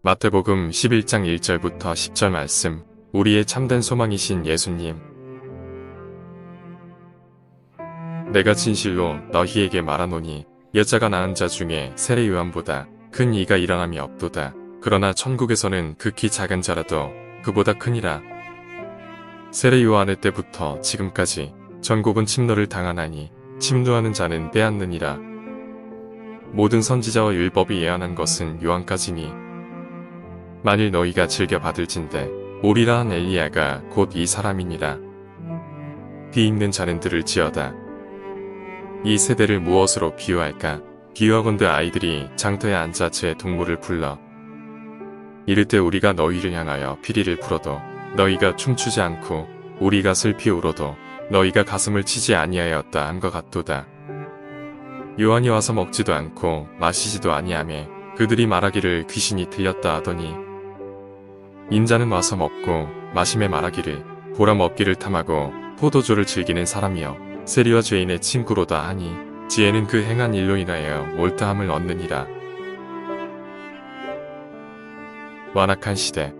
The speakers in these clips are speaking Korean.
마태복음 11장 1절부터 10절 말씀. 우리의 참된 소망이신 예수님. 내가 진실로 너희에게 말하노니 여자가 낳은 자 중에 세례 요한보다 큰 이가 일어남이 없도다. 그러나 천국에서는 극히 작은 자라도 그보다 크니라. 세례 요한의 때부터 지금까지 전국은 침노를 당하나니 침노하는 자는 빼앗느니라. 모든 선지자와 율법이 예언한 것은 요한까지니 만일 너희가 즐겨 받을진대 오리라 한 엘리야가 곧 이 사람이니라. 귀 있는 자는 들을지어다. 이 세대를 무엇으로 비유할까? 비유하건대 아이들이 장터에 앉아 제 동물을 불러 이를 때 우리가 너희를 향하여 피리를 불어도 너희가 춤추지 않고 우리가 슬피 울어도 너희가 가슴을 치지 아니하였다 함과 같도다. 요한이 와서 먹지도 않고 마시지도 아니하며 그들이 말하기를 귀신이 들렸다 하더니 인자는 와서 먹고 마심에 말하기를 보라 먹기를 탐하고 포도주를 즐기는 사람이여 세리와 죄인의 친구로다 하니 지혜는 그 행한 일로 인하여 옳다함을 얻느니라. 완악한 시대.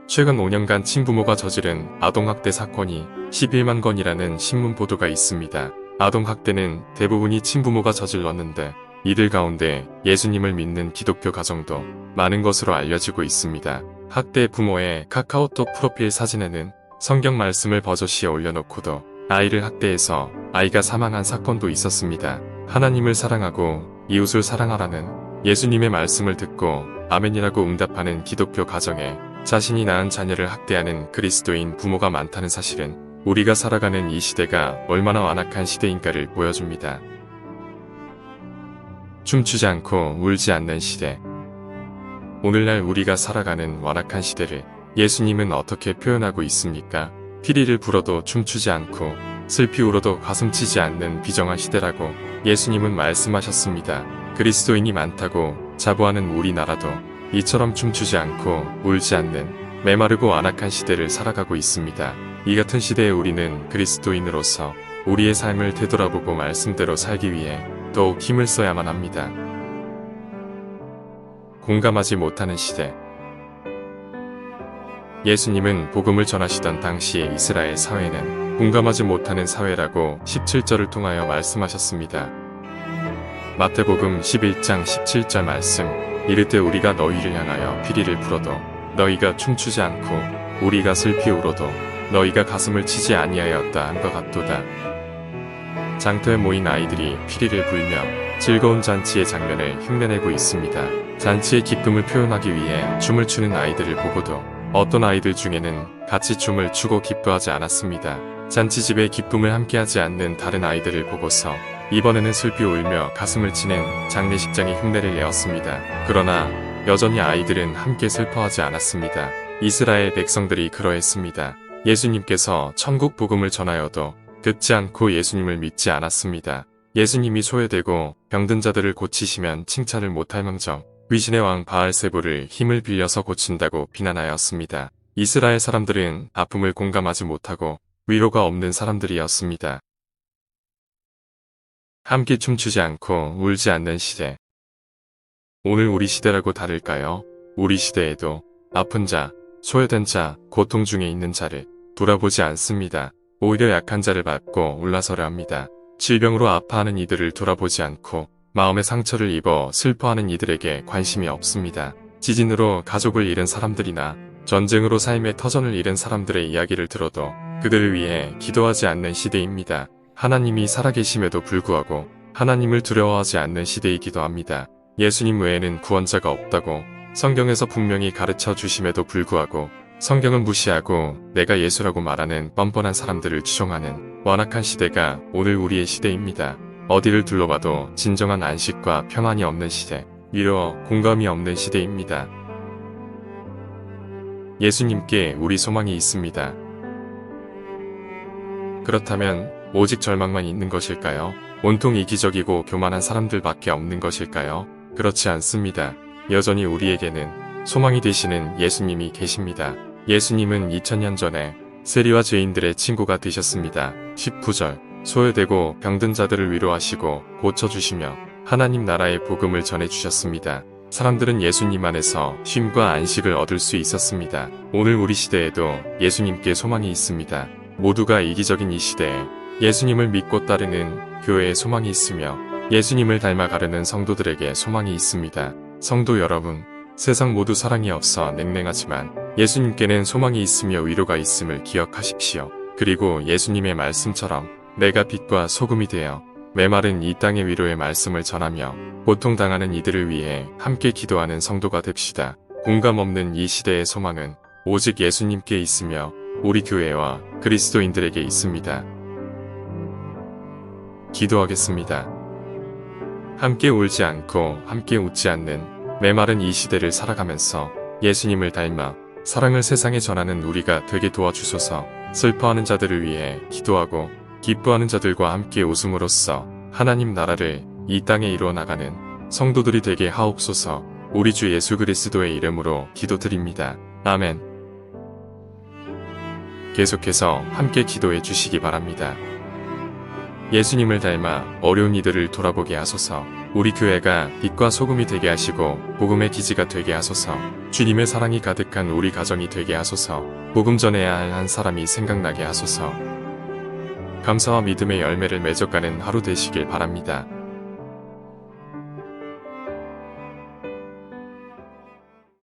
최근 5년간 친부모가 저지른 아동학대 사건이 11만 건이라는 신문 보도가 있습니다. 아동학대는 대부분이 친부모가 저질렀는데 이들 가운데 예수님을 믿는 기독교 가정도 많은 것으로 알려지고 있습니다. 학대 부모의 카카오톡 프로필 사진에는 성경 말씀을 버젓이 올려놓고도 아이를 학대해서 아이가 사망한 사건도 있었습니다. 하나님을 사랑하고 이웃을 사랑하라는 예수님의 말씀을 듣고 아멘이라고 응답하는 기독교 가정에 자신이 낳은 자녀를 학대하는 그리스도인 부모가 많다는 사실은 우리가 살아가는 이 시대가 얼마나 완악한 시대인가를 보여줍니다. 춤추지 않고 울지 않는 시대. 오늘날 우리가 살아가는 완악한 시대를 예수님은 어떻게 표현하고 있습니까? 피리를 불어도 춤추지 않고 슬피 울어도 가슴치지 않는 비정한 시대라고 예수님은 말씀하셨습니다. 그리스도인이 많다고 자부하는 우리나라도 이처럼 춤추지 않고 울지 않는 메마르고 완악한 시대를 살아가고 있습니다. 이 같은 시대에 우리는 그리스도인으로서 우리의 삶을 되돌아보고 말씀대로 살기 위해 더욱 힘을 써야만 합니다. 공감하지 못하는 시대. 예수님은 복음을 전하시던 당시의 이스라엘 사회는 공감하지 못하는 사회라고 17절을 통하여 말씀하셨습니다. 마태복음 11장 17절 말씀. 이를 때 우리가 너희를 향하여 피리를 불어도 너희가 춤추지 않고 우리가 슬피 울어도 너희가 가슴을 치지 아니하였다 함과 같도다. 장터에 모인 아이들이 피리를 불며 즐거운 잔치의 장면을 흉내내고 있습니다. 잔치의 기쁨을 표현하기 위해 춤을 추는 아이들을 보고도 어떤 아이들 중에는 같이 춤을 추고 기뻐하지 않았습니다. 잔치집에 기쁨을 함께하지 않는 다른 아이들을 보고서 이번에는 슬피 울며 가슴을 치는 장례식장의 흉내를 내었습니다. 그러나 여전히 아이들은 함께 슬퍼하지 않았습니다. 이스라엘 백성들이 그러했습니다. 예수님께서 천국 복음을 전하여도 듣지 않고 예수님을 믿지 않았습니다. 예수님이 소외되고 병든 자들을 고치시면 칭찬을 못할 망정 귀신의 왕 바알세불을 힘을 빌려서 고친다고 비난하였습니다. 이스라엘 사람들은 아픔을 공감하지 못하고 위로가 없는 사람들이었습니다. 함께 춤추지 않고 울지 않는 시대. 오늘 우리 시대라고 다를까요? 우리 시대에도 아픈 자, 소외된 자, 고통 중에 있는 자를 돌아보지 않습니다. 오히려 약한 자를 밟고 올라서려 합니다. 질병으로 아파하는 이들을 돌아보지 않고 마음의 상처를 입어 슬퍼하는 이들에게 관심이 없습니다. 지진으로 가족을 잃은 사람들이나 전쟁으로 삶의 터전을 잃은 사람들의 이야기를 들어도 그들을 위해 기도하지 않는 시대입니다. 하나님이 살아계심에도 불구하고 하나님을 두려워하지 않는 시대이기도 합니다. 예수님 외에는 구원자가 없다고 성경에서 분명히 가르쳐 주심에도 불구하고 성경은 무시하고 내가 예수라고 말하는 뻔뻔한 사람들을 추종하는 완악한 시대가 오늘 우리의 시대입니다. 어디를 둘러봐도 진정한 안식과 평안이 없는 시대, 위로와 공감이 없는 시대입니다. 예수님께 우리 소망이 있습니다. 그렇다면 오직 절망만 있는 것일까요? 온통 이기적이고 교만한 사람들밖에 없는 것일까요? 그렇지 않습니다. 여전히 우리에게는 소망이 되시는 예수님이 계십니다. 예수님은 2000년 전에 세리와 죄인들의 친구가 되셨습니다. 19절. 소외되고 병든 자들을 위로하시고 고쳐주시며 하나님 나라의 복음을 전해주셨습니다. 사람들은 예수님 안에서 쉼과 안식을 얻을 수 있었습니다. 오늘 우리 시대에도 예수님께 소망이 있습니다. 모두가 이기적인 이 시대에 예수님을 믿고 따르는 교회에 소망이 있으며 예수님을 닮아가려는 성도들에게 소망이 있습니다. 성도 여러분, 세상 모두 사랑이 없어 냉랭하지만 예수님께는 소망이 있으며 위로가 있음을 기억하십시오. 그리고 예수님의 말씀처럼 내가 빛과 소금이 되어 메마른 이 땅의 위로의 말씀을 전하며 고통당하는 이들을 위해 함께 기도하는 성도가 됩시다. 공감 없는 이 시대의 소망은 오직 예수님께 있으며 우리 교회와 그리스도인들에게 있습니다. 기도하겠습니다. 함께 울지 않고 함께 웃지 않는 메마른 이 시대를 살아가면서 예수님을 닮아 사랑을 세상에 전하는 우리가 되게 도와주소서. 슬퍼하는 자들을 위해 기도하고 기뻐하는 자들과 함께 웃음으로써 하나님 나라를 이 땅에 이루어 나가는 성도들이 되게 하옵소서. 우리 주 예수 그리스도의 이름으로 기도드립니다. 아멘. 계속해서 함께 기도해 주시기 바랍니다. 예수님을 닮아 어려운 이들을 돌아보게 하소서. 우리 교회가 빛과 소금이 되게 하시고 복음의 기지가 되게 하소서. 주님의 사랑이 가득한 우리 가정이 되게 하소서. 복음 전해야 할 한 사람이 생각나게 하소서. 감사와 믿음의 열매를 맺어가는 하루 되시길 바랍니다.